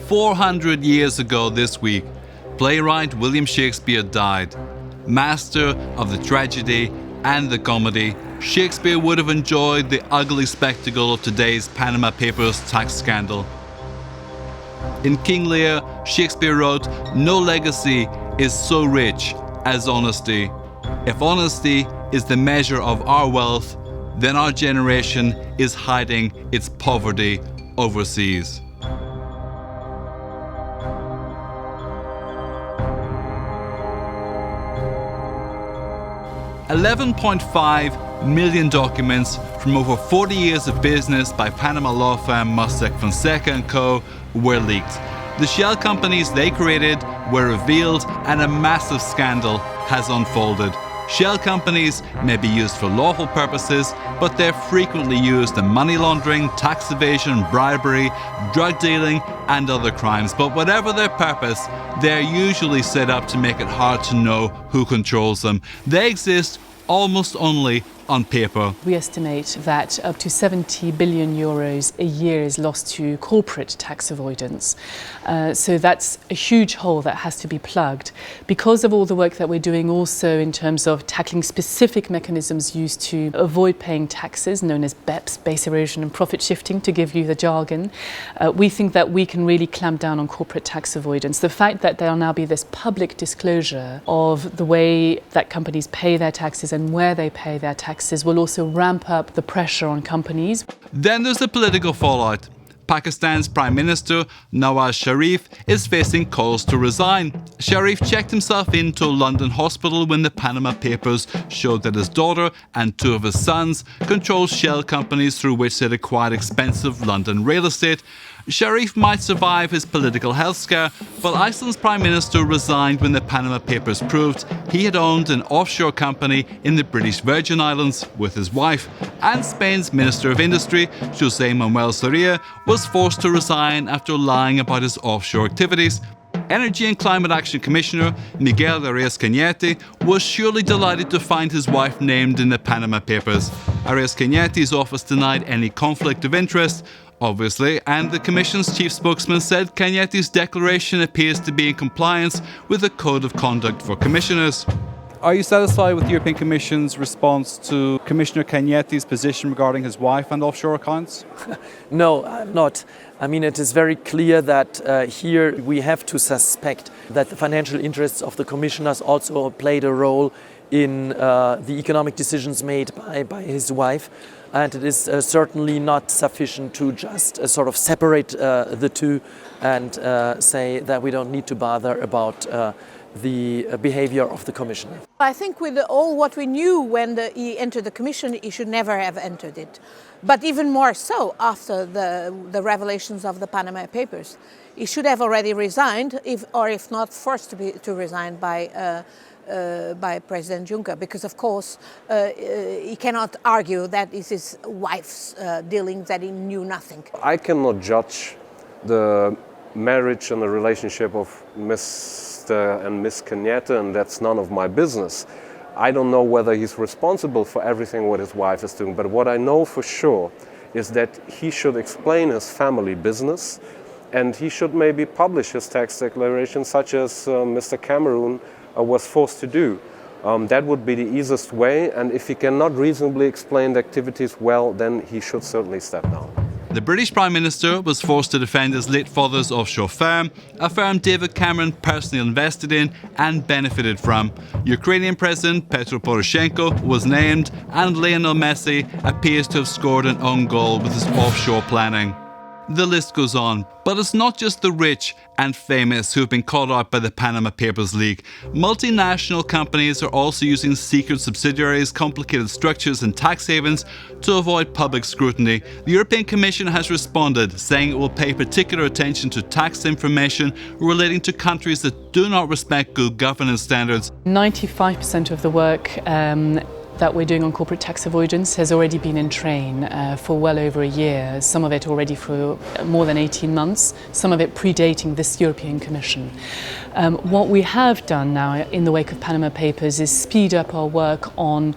400 years ago this week, playwright William Shakespeare died. Master of the tragedy and the comedy, Shakespeare would have enjoyed the ugly spectacle of today's Panama Papers tax scandal. In King Lear, Shakespeare wrote, "No legacy is so rich as honesty. If honesty is the measure of our wealth, then our generation is hiding its poverty overseas." 11.5 million documents from over 40 years of business by Panama law firm Mossack Fonseca & Co. were leaked. The shell companies they created were revealed and a massive scandal has unfolded. Shell companies may be used for lawful purposes, but they're frequently used in money laundering, tax evasion, bribery, drug dealing, and other crimes. But whatever their purpose, they're usually set up to make it hard to know who controls them. They exist almost only on paper. We estimate that up to 70 billion euros a year is lost to corporate tax avoidance. So that's a huge hole that has to be plugged. Because of all the work that we're doing also in terms of tackling specific mechanisms used to avoid paying taxes, known as BEPS, base erosion and profit shifting, to give you the jargon, we think that we can really clamp down on corporate tax avoidance. The fact that there'll now be this public disclosure of the way that companies pay their taxes and where they pay their taxes will also ramp up the pressure on companies. Then there's the political fallout. Pakistan's Prime Minister Nawaz Sharif is facing calls to resign. Sharif checked himself into a London hospital when the Panama Papers showed that his daughter and two of his sons control shell companies through which they'd acquired expensive London real estate. Sharif might survive his political health scare, but Iceland's Prime Minister resigned when the Panama Papers proved he had owned an offshore company in the British Virgin Islands with his wife. And Spain's Minister of Industry, José Manuel Soria, was forced to resign after lying about his offshore activities. Energy and Climate Action Commissioner Miguel Arias-Cañete was surely delighted to find his wife named in the Panama Papers. Arias-Cañete's office denied any conflict of interest, obviously, and the Commission's chief spokesman said Cañete's declaration appears to be in compliance with the Code of Conduct for Commissioners. Are you satisfied with the European Commission's response to Commissioner Cañete's position regarding his wife and offshore accounts? No, I'm not. I mean, it is very clear that here we have to suspect that the financial interests of the commissioners also played a role in the economic decisions made by his wife. And it is certainly not sufficient to just sort of separate the two and say that we don't need to bother about the behavior of the commissioner. I think with all what we knew when he entered the commission, he should never have entered it. But even more so after the revelations of the Panama Papers. He should have already resigned, if not forced to resign by President Juncker, because of course he cannot argue that it's his wife's dealings, that he knew nothing. I cannot judge the marriage and the relationship of Mr. and Miss Cañete, and that's none of my business. I don't know whether he's responsible for everything what his wife is doing, but what I know for sure is that he should explain his family business, and he should maybe publish his tax declaration, such as Mr. Cameron was forced to do. That would be the easiest way, and if he cannot reasonably explain the activities well, then he should certainly step down. The British Prime Minister was forced to defend his late father's offshore firm, a firm David Cameron personally invested in and benefited from. Ukrainian President Petro Poroshenko was named, and Lionel Messi appears to have scored an own goal with his offshore planning. The list goes on, but it's not just the rich and famous who have been caught out by the Panama Papers leak. Multinational companies are also using secret subsidiaries, complicated structures and tax havens to avoid public scrutiny. The European Commission has responded, saying it will pay particular attention to tax information relating to countries that do not respect good governance standards. 95% of the work that we're doing on corporate tax avoidance has already been in train for well over a year, some of it already for more than 18 months, some of it predating this European Commission. What we have done now in the wake of Panama Papers is speed up our work on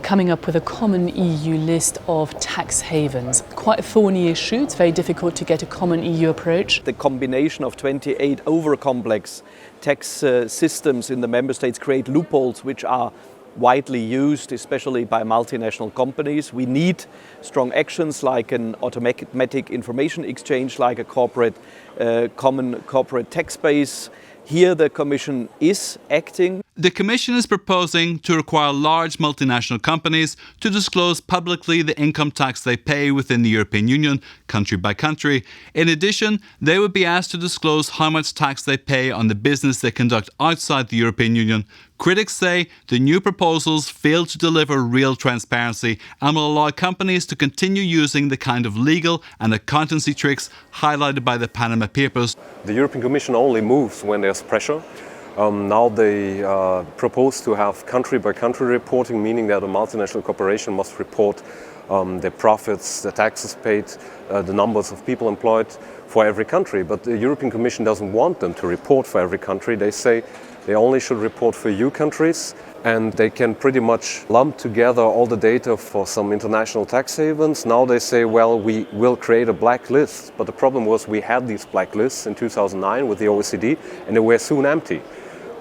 coming up with a common EU list of tax havens. Quite a thorny issue, it's very difficult to get a common EU approach. The combination of 28 over-complex tax systems in the member states create loopholes which are widely used, especially by multinational companies. We need strong actions like an automatic information exchange, like a common corporate tax base. Here the Commission is acting. The Commission is proposing to require large multinational companies to disclose publicly the income tax they pay within the European Union, country by country. In addition, they would be asked to disclose how much tax they pay on the business they conduct outside the European Union. Critics say the new proposals fail to deliver real transparency and will allow companies to continue using the kind of legal and accountancy tricks highlighted by the Panama Papers. The European Commission only moves when there's pressure. Now they propose to have country-by-country reporting, meaning that a multinational corporation must report their profits, the taxes paid, the numbers of people employed for every country. But the European Commission doesn't want them to report for every country. They say they only should report for EU countries, and they can pretty much lump together all the data for some international tax havens. Now they say, well, we will create a blacklist. But the problem was we had these blacklists in 2009 with the OECD, and they were soon empty.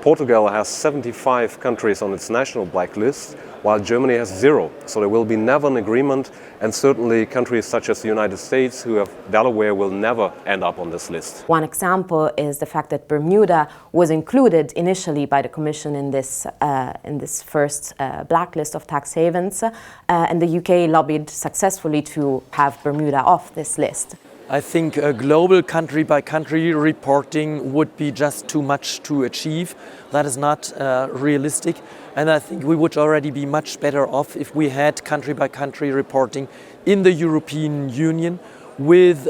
Portugal has 75 countries on its national blacklist, while Germany has 0. So there will be never an agreement, and certainly countries such as the United States, who have Delaware, will never end up on this list. One example is the fact that Bermuda was included initially by the Commission in this first blacklist of tax havens, and the UK lobbied successfully to have Bermuda off this list. I think a global country-by-country reporting would be just too much to achieve. That is not realistic. And I think we would already be much better off if we had country-by-country reporting in the European Union, with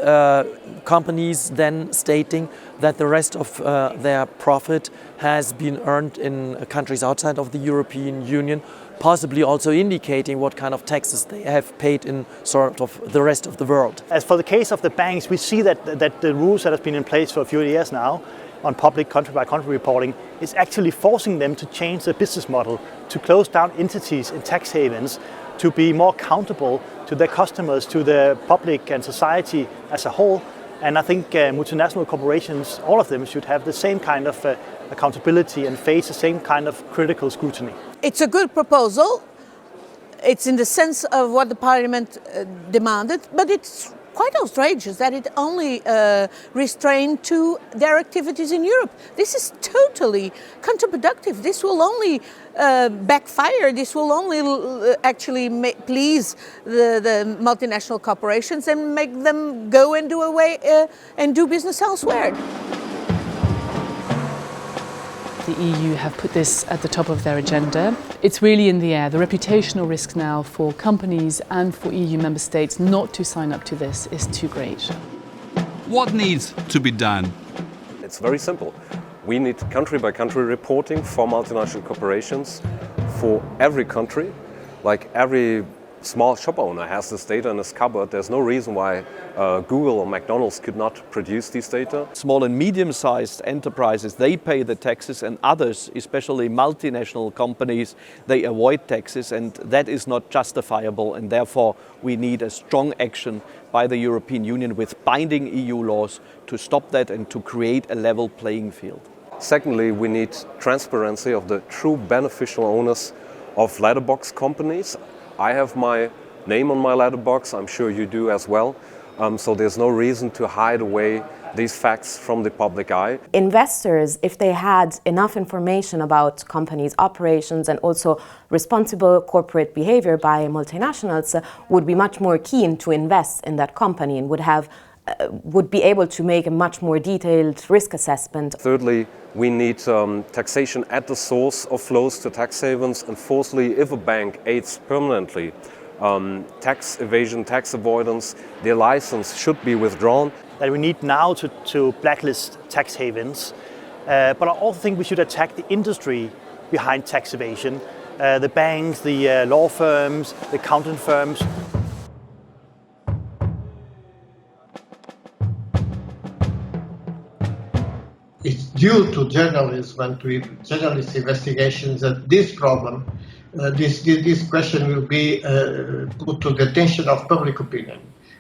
companies then stating that the rest of their profit has been earned in countries outside of the European Union, possibly also indicating what kind of taxes they have paid in sort of the rest of the world. As for the case of the banks, we see that the rules that have been in place for a few years now on public country-by-country reporting is actually forcing them to change their business model, to close down entities in tax havens, to be more accountable to their customers, to the public and society as a whole. And I think multinational corporations, all of them, should have the same kind of accountability and face the same kind of critical scrutiny. It's a good proposal. It's in the sense of what the Parliament demanded, but it's quite outrageous that it only restrained to their activities in Europe. This is totally counterproductive. This will only backfire. This will only actually please the multinational corporations and make them go and do business elsewhere. The EU have put this at the top of their agenda. It's really in the air. The reputational risk now for companies and for EU member states not to sign up to this is too great. What needs to be done? It's very simple. We need country-by-country reporting for multinational corporations for every country. Like every small shop owner has this data in his cupboard. There's no reason why Google or McDonald's could not produce these data. Small and medium-sized enterprises, they pay the taxes, and others, especially multinational companies, they avoid taxes, and that is not justifiable, and therefore we need a strong action by the European Union with binding EU laws to stop that and to create a level playing field. Secondly, we need transparency of the true beneficial owners of letterbox companies. I have my name on my letterbox, I'm sure you do as well, so there's no reason to hide away these facts from the public eye. Investors, if they had enough information about companies' operations and also responsible corporate behavior by multinationals, would be much more keen to invest in that company and would be able to make a much more detailed risk assessment. Thirdly, we need taxation at the source of flows to tax havens. And fourthly, if a bank aids permanently tax evasion, tax avoidance, their license should be withdrawn. That we need now to blacklist tax havens, but I also think we should attack the industry behind tax evasion. the banks, the law firms, the accounting firms. It's due to journalism and to journalist investigations that this problem, this question will be put to the attention of public opinion.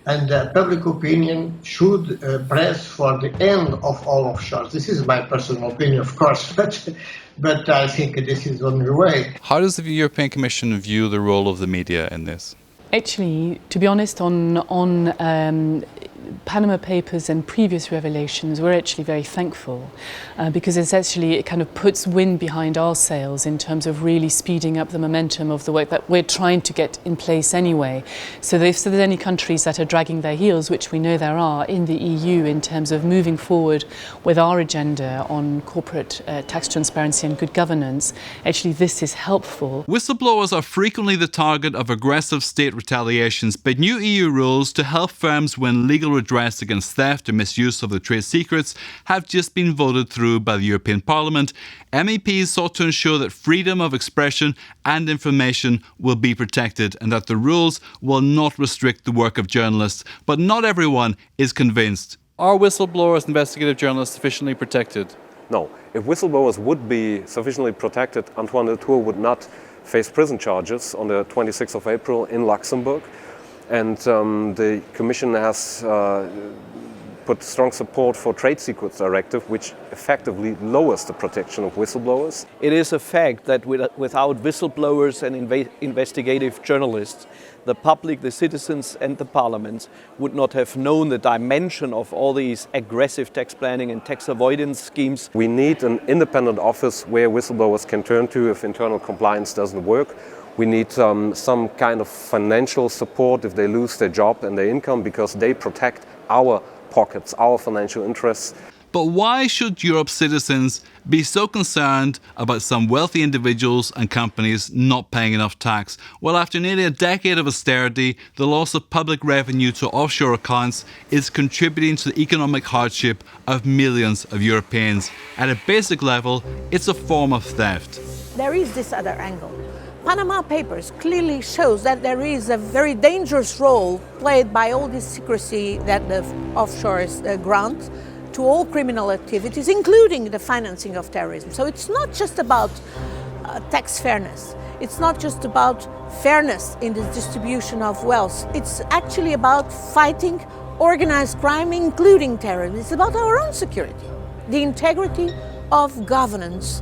And public opinion should press for the end of all offshore. This is my personal opinion, of course, but I think this is the only way. How does the European Commission view the role of the media in this? Actually, to be honest, on Panama Papers and previous revelations, we're actually very thankful because it kind of puts wind behind our sails in terms of really speeding up the momentum of the work that we're trying to get in place anyway. So if there's any countries that are dragging their heels, which we know there are in the EU in terms of moving forward with our agenda on corporate tax transparency and good governance, actually this is helpful. Whistleblowers are frequently the target of aggressive state retaliations, but new EU rules to help firms win legal redress against theft or misuse of the trade secrets have just been voted through by the European Parliament. MEPs sought to ensure that freedom of expression and information will be protected and that the rules will not restrict the work of journalists. But not everyone is convinced. Are whistleblowers and investigative journalists sufficiently protected? No. If whistleblowers would be sufficiently protected, Antoine Deltour would not face prison charges on the 26th of April in Luxembourg. And the Commission has put strong support for Trade Secrets Directive, which effectively lowers the protection of whistleblowers. It is a fact that without whistleblowers and investigative journalists, the public, the citizens and the parliaments would not have known the dimension of all these aggressive tax planning and tax avoidance schemes. We need an independent office where whistleblowers can turn to if internal compliance doesn't work. We need some kind of financial support if they lose their job and their income, because they protect our pockets, our financial interests. But why should Europe's citizens be so concerned about some wealthy individuals and companies not paying enough tax? Well, after nearly a decade of austerity, the loss of public revenue to offshore accounts is contributing to the economic hardship of millions of Europeans. At a basic level, it's a form of theft. There is this other angle. Panama Papers clearly shows that there is a very dangerous role played by all this secrecy that the offshores grant to all criminal activities, including the financing of terrorism. So it's not just about tax fairness. It's not just about fairness in the distribution of wealth. It's actually about fighting organized crime, including terrorism. It's about our own security, the integrity of governance.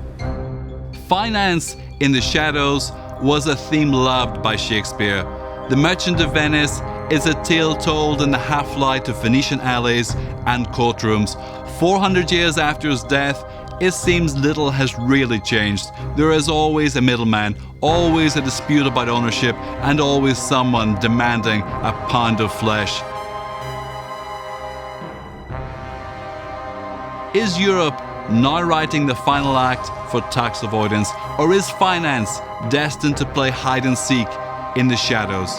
Finance in the shadows was a theme loved by Shakespeare. The Merchant of Venice is a tale told in the half-light of Venetian alleys and courtrooms. 400 years after his death, it seems little has really changed. There is always a middleman, always a dispute about ownership, and always someone demanding a pound of flesh. Is Europe now writing the final act for tax avoidance, or is finance destined to play hide and seek in the shadows?